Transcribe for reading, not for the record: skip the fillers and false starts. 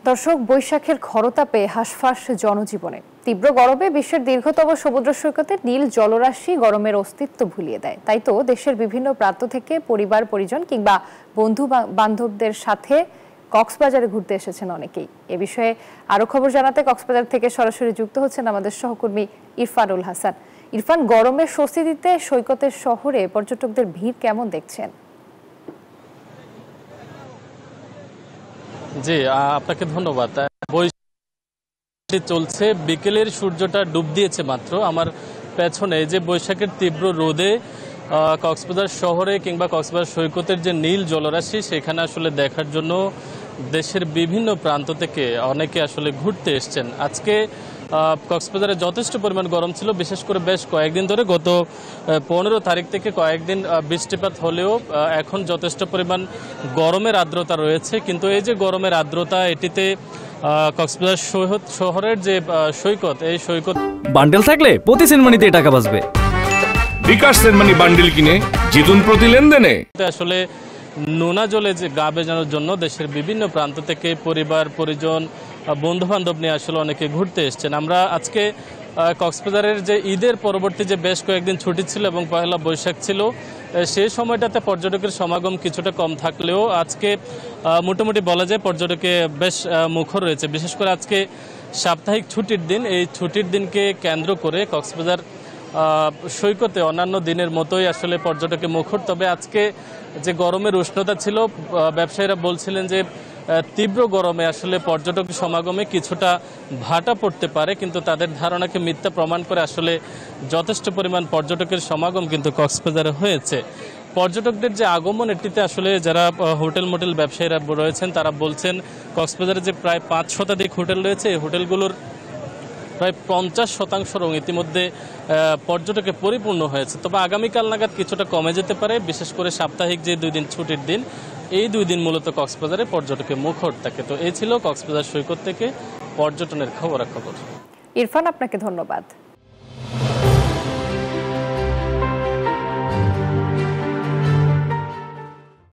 দর্শক, বৈশাখের খরতাপে হাঁসফাঁস জনজীবনে। তীব্র গরমে বিশ্বের দীর্ঘতম সমুদ্র সৈকতের নীল জলরাশি গরমের অস্তিত্ব ভুলিয়ে দেয়। তাই তো দেশের বিভিন্ন প্রান্ত থেকে পরিবার পরিজন কিংবা বন্ধু বান্ধবদের সাথে কক্সবাজারে ঘুরতে এসেছেন অনেকেই। এ বিষয়ে আরো খবর জানাতে কক্সবাজার থেকে সরাসরি যুক্ত হচ্ছেন আমাদের সহকর্মী ইরফানুল হাসান। ইরফান, গরমে স্বস্তি দিতে সৈকতের শহরে পর্যটকদের ভিড় কেমন দেখছেন? জি, আপনাকে ধন্যবাদ। বৈশাখ চলছে, বিকেলের সূর্যটা ডুব দিয়েছে মাত্র। আমার পেছনে যে বৈশাখের তীব্র রোদে কক্সবাজার শহরে কিংবা কক্সবাজার সৈকতের যে নীল জলরাশি সেখানে আসলে দেখার জন্য দেশের বিভিন্ন প্রান্ত থেকে অনেকে আসলে ঘুরতে এসছেন। আজকে কক্সবাজারে যথেষ্ট পরিমাণ গরম ছিল, বিশেষ করে বেশ কয়েকদিন ধরে। গত 15 তারিখ থেকে কয়েকদিন বৃষ্টিপাত হলেও এখন যথেষ্ট পরিমাণ গরমের আর্দ্রতা রয়েছে। কিন্তু এই যে গরমের আর্দ্রতা, এটিতে কক্সবাজার শহরের যে সৈকত, এই সৈকত বান্ডেল থাকলে প্রতি সেনমানিতে টাকা বাঁচবে। বিকাশ সেনমানি বান্ডেল কিনে জিতুন প্রতি লেনদেনে। আসলে নোনা জলে যে গা ভেজানোর জন্য দেশের বিভিন্ন প্রান্ত থেকে পরিবার পরিজন বন্ধু বান্ধব নিয়ে আসলে অনেকে ঘুরতে এসছেন। আমরা আজকে কক্সবাজারের যে ঈদের পরবর্তী যে বেশ কয়েকদিন ছুটি ছিল এবং পয়লা বৈশাখ ছিল, সেই সময়টাতে পর্যটকের সমাগম কিছুটা কম থাকলেও আজকে মোটামুটি বলা যায় পর্যটকে বেশ মুখর রয়েছে। বিশেষ করে আজকে সাপ্তাহিক ছুটির দিন। এই ছুটির দিনকে কেন্দ্র করে কক্সবাজার সৈকতে অন্যান্য দিনের মতোই আসলে পর্যটকে মুখর। তবে আজকে যে গরমের উষ্ণতা ছিল, ব্যবসায়ীরা বলছিলেন যে তীব্র গরমে আসলে পর্যটক সমাগমে কিছুটা ভাটা পড়তে পারে, কিন্তু তাদের ধারণাকে মিথ্যা প্রমাণ করে আসলে যথেষ্ট পরিমাণ পর্যটকের সমাগম কিন্তু কক্সবাজারে হয়েছে। পর্যটকদের যে আগমন, এটিতে আসলে যারা হোটেল মোটেল ব্যবসায়ীরা রয়েছেন তারা বলছেন কক্সবাজারে যে প্রায় 5 শতাধিক হোটেল রয়েছে, এই হোটেলগুলোর প্রায় 50% ইতিমধ্যে পর্যটকে পরিপূর্ণ হয়েছে। তবে আগামীকাল নাগাদ কিছুটা কমে যেতে পারে, বিশেষ করে সাপ্তাহিক যে 2 দিন ছুটির দিন, এই 2 দিন মূলত কক্সবাজারে পর্যটকে মুখর থাকে। তো এই ছিল কক্সবাজার সৈকত থেকে পর্যটনের খবরাখবর। ইরফান, আপনাকে ধন্যবাদ।